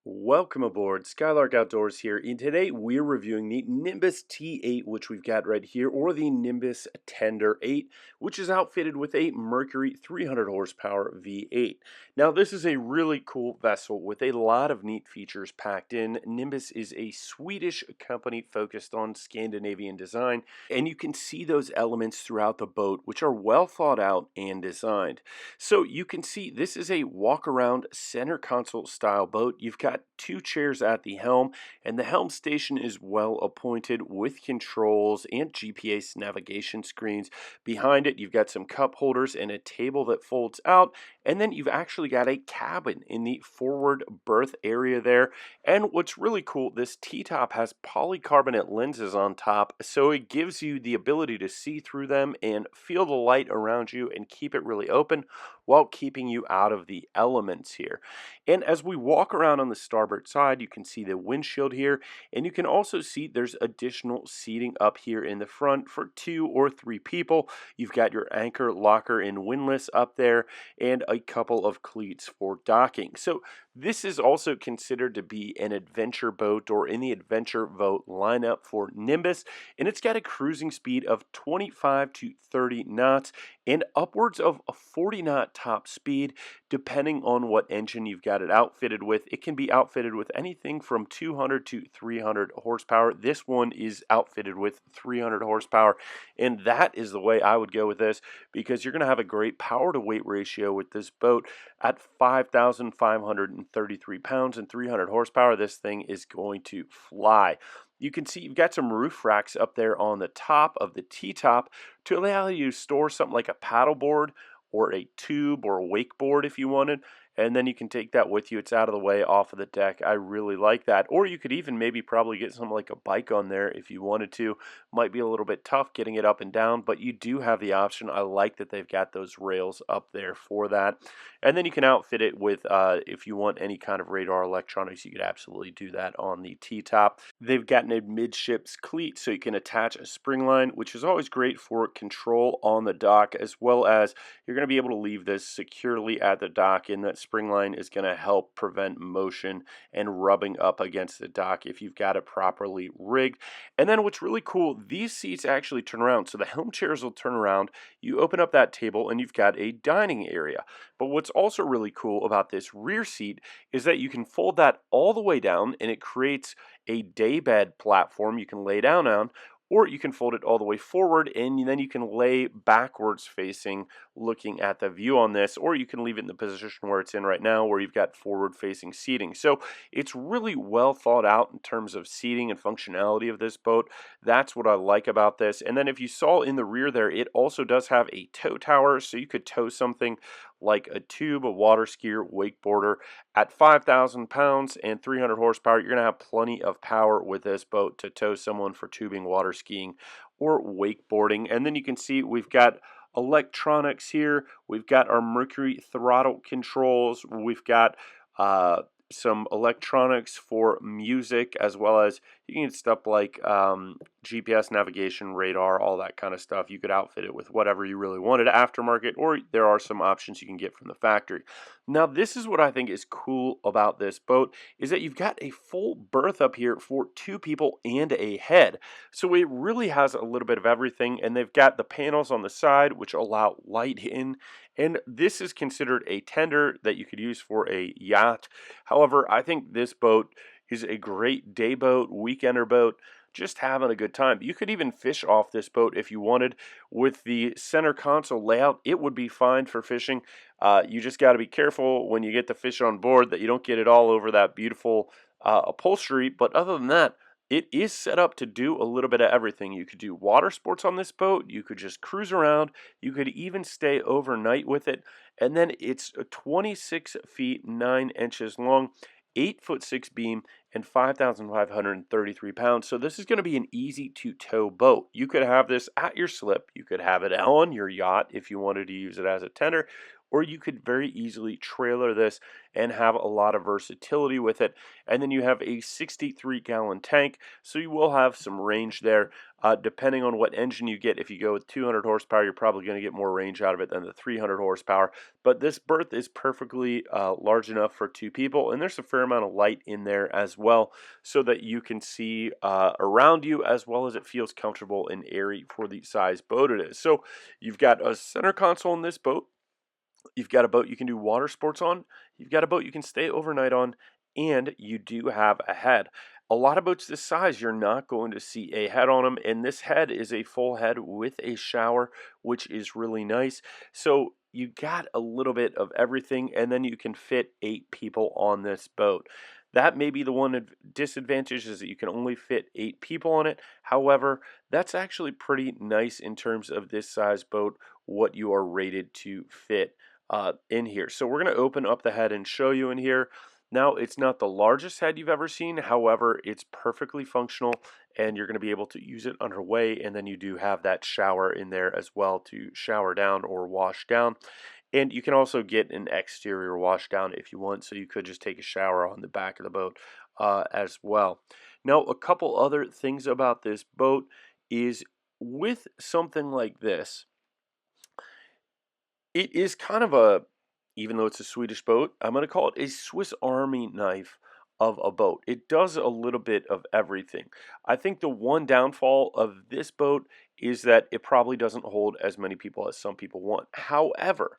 Welcome aboard, Skylark Outdoors here, and today we're reviewing the Nimbus T8, which we've got right here, or the Nimbus Tender 8, which is outfitted with a Mercury 300 horsepower V8. Now, this is a really cool vessel with a lot of neat features packed in. Nimbus is a Swedish company focused on Scandinavian design, and you can see those elements throughout the boat, which are well thought out and designed. So you can see this is a walk-around center console style boat. You've got two chairs at the helm, and the helm station is well appointed with controls and GPS navigation screens. Behind it, you've got some cup holders and a table that folds out, and then you've actually got a cabin in the forward berth area there. And what's really cool, this T-top has polycarbonate lenses on top, so it gives you the ability to see through them and feel the light around you and keep it really open while keeping you out of the elements here. And as we walk around on the starboard side, you can see the windshield here, and you can also see there's additional seating up here in the front for 2 or 3 people. You've got your anchor, locker, and windlass up there, and a couple of cleats for docking. So this is also considered to be an adventure boat or in the adventure boat lineup for Nimbus, and it's got a cruising speed of 25 to 30 knots and upwards of a 40 knot top speed, depending on what engine you've got it outfitted with. It can be outfitted with anything from 200 to 300 horsepower. This one is outfitted with 300 horsepower, and that is the way I would go with this, because you're going to have a great power to weight ratio with this boat. At 5,533 pounds and 300 horsepower, this thing is going to fly. You can see you've got some roof racks up there on the top of the T-top to allow you to store something like a paddleboard or a tube or a wakeboard if you wanted, and then you can take that with you. It's out of the way off of the deck. I really like that. Or you could even maybe probably get something like a bike on there if you wanted to. Might be a little bit tough getting it up and down, but you do have the option. I like that they've got those rails up there for that. And then you can outfit it with, if you want any kind of radar electronics, you could absolutely do that on the T-top. They've got an midships cleat, so you can attach a spring line, which is always great for control on the dock, as well as you're going to be able to leave this securely at the dock, and that spring line is going to help prevent motion and rubbing up against the dock if you've got it properly rigged. And then what's really cool, these seats actually turn around, so the helm chairs will turn around. You open up that table and you've got a dining area. But what's also really cool about this rear seat is that you can fold that all the way down, and it creates a daybed platform you can lay down on, or you can fold it all the way forward, and then you can lay backwards facing, looking at the view on this, or you can leave it in the position where it's in right now, where you've got forward facing seating. So it's really well thought out in terms of seating and functionality of this boat. That's what I like about this. And then if you saw in the rear there, it also does have a tow tower, so you could tow something like a tube, a water skier, wakeboarder. At 5,000 pounds and 300 horsepower, you're going to have plenty of power with this boat to tow someone for tubing, water skiing, or wakeboarding. And then you can see we've got electronics here. We've got our Mercury throttle controls. We've got some electronics for music, as well as you can get stuff like GPS navigation, radar, all that kind of stuff. You could outfit it with whatever you really wanted aftermarket, or there are some options you can get from the factory. Now, this is what I think is cool about this boat, is that you've got a full berth up here for 2 people and a head. So it really has a little bit of everything, and they've got the panels on the side which allow light in, and this is considered a tender that you could use for a yacht. However, I think this boat is a great day boat, weekender boat, just having a good time. You could even fish off this boat if you wanted. With the center console layout, it would be fine for fishing. You just got to be careful when you get the fish on board that you don't get it all over that beautiful upholstery. But other than that, it is set up to do a little bit of everything. You could do water sports on this boat. You could just cruise around. You could even stay overnight with it. And then it's 26 feet 9 inches long, 8'6" beam, and 5,533 pounds. So this is going to be an easy to tow boat. You could have this at your slip. You could have it on your yacht if you wanted to use it as a tender, or you could very easily trailer this and have a lot of versatility with it. And then you have a 63-gallon tank, so you will have some range there. Depending on what engine you get, if you go with 200 horsepower, you're probably going to get more range out of it than the 300 horsepower. But this berth is perfectly large enough for two people, and there's a fair amount of light in there as well, so that you can see around you, as well as it feels comfortable and airy for the size boat it is. So you've got a center console in this boat. You've got a boat you can do water sports on. You've got a boat you can stay overnight on, and you do have a head. A lot of boats this size, you're not going to see a head on them, and this head is a full head with a shower, which is really nice. So you got a little bit of everything, and then you can fit 8 people on this boat. That may be the one disadvantage, is that you can only fit 8 people on it. However, that's actually pretty nice in terms of this size boat, what you are rated to fit in here. So we're going to open up the head and show you in here. Now, it's not the largest head you've ever seen. However, it's perfectly functional, and you're going to be able to use it underway. And then you do have that shower in there as well to shower down or wash down. And you can also get an exterior wash down if you want. So you could just take a shower on the back of the boat as well. Now, a couple other things about this boat is, with something like this, it is kind of a, even though it's a Swedish boat, I'm going to call it a Swiss Army knife of a boat. It does a little bit of everything. I think the one downfall of this boat is that it probably doesn't hold as many people as some people want. However,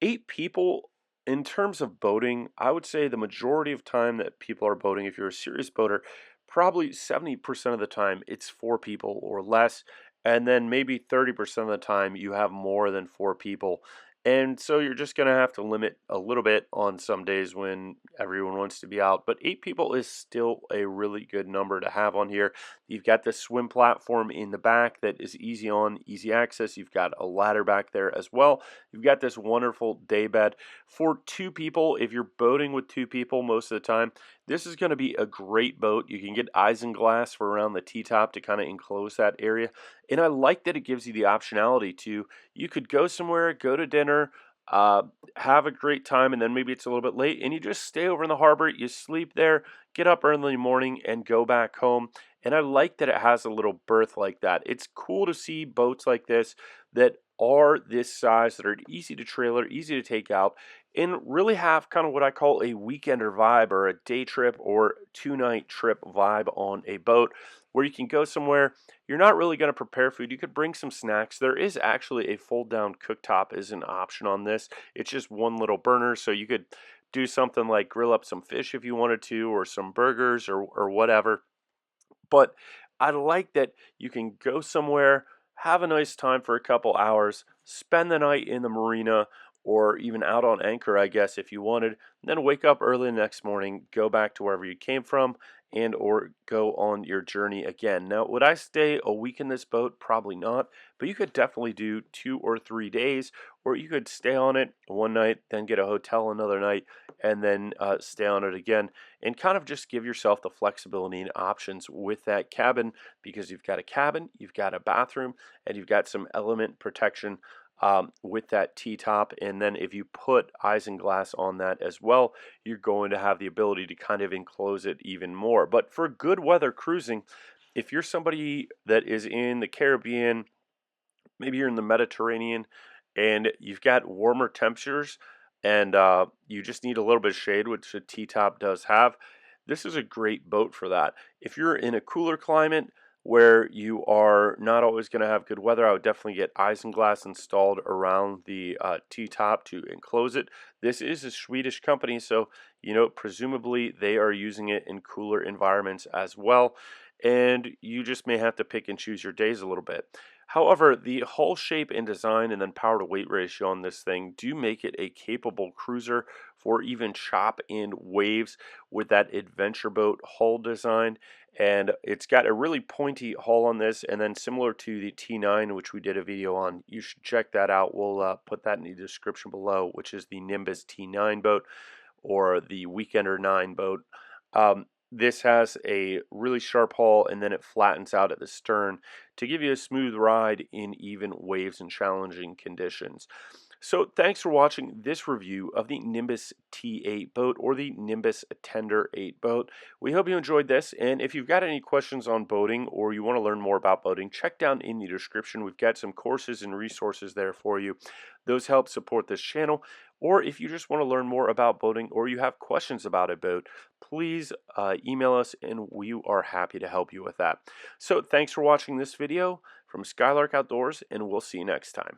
8 people, in terms of boating, I would say the majority of time that people are boating, if you're a serious boater, probably 70% of the time it's 4 people or less. And then maybe 30% of the time you have more than 4 people. And so you're just going to have to limit a little bit on some days when everyone wants to be out. But 8 people is still a really good number to have on here. You've got the swim platform in the back that is easy on, easy access. You've got a ladder back there as well. You've got this wonderful day bed. For 2 people, if you're boating with 2 people most of the time, this is going to be a great boat. You can get isinglass for around the T-top to kind of enclose that area. And I like that it gives you the optionality to, you could go somewhere, go to dinner, uh, have a great time, and then maybe it's a little bit late, and you just stay over in the harbor, you sleep there, get up early in the morning, and go back home. And I like that it has a little berth like that. It's cool to see boats like this that are this size, that are easy to trailer, easy to take out, and really have kind of what I call a weekender vibe, or a day trip or 2-night trip vibe on a boat, where you can go somewhere. You're not really going to prepare food. You could bring some snacks. There is actually a fold down cooktop as an option on this. It's just one little burner, so you could do something like grill up some fish if you wanted to, or some burgers, or whatever. But I like that you can go somewhere, have a nice time for a couple hours, spend the night in the marina, or even out on anchor, I guess, if you wanted, and then wake up early the next morning, go back to wherever you came from, and or go on your journey again. Now, would I stay a week in this boat? Probably not, but you could definitely do 2 or 3 days, or you could stay on it one night, then get a hotel another night, and then stay on it again, and kind of just give yourself the flexibility and options with that cabin, because you've got a cabin, you've got a bathroom, and you've got some element protection with that T-top. And then if you put isinglass on that as well, you're going to have the ability to kind of enclose it even more. But for good weather cruising, if you're somebody that is in the Caribbean, maybe you're in the Mediterranean, and you've got warmer temperatures, and you just need a little bit of shade, which the T-top does have, this is a great boat for that. If you're in a cooler climate where you are not always going to have good weather, I would definitely get isinglass installed around the T-top to enclose it. This is a Swedish company, so presumably they are using it in cooler environments as well, and you just may have to pick and choose your days a little bit. However, the hull shape and design, and then power to weight ratio on this thing, do make it a capable cruiser for even chop in waves with that adventure boat hull design. And it's got a really pointy hull on this, and then similar to the T9, which we did a video on. You should check that out. We'll put that in the description below, which is the Nimbus T9 boat, or the Weekender 9 boat. This has a really sharp hull, and then it flattens out at the stern to give you a smooth ride in even waves and challenging conditions. So thanks for watching this review of the Nimbus T8 boat or the Nimbus Tender 8 boat. We hope you enjoyed this, and if you've got any questions on boating or you want to learn more about boating, check down in the description. We've got some courses and resources there for you. Those help support this channel. Or if you just want to learn more about boating or you have questions about a boat, please email us and we are happy to help you with that. So thanks for watching this video from Skylark Outdoors, and we'll see you next time.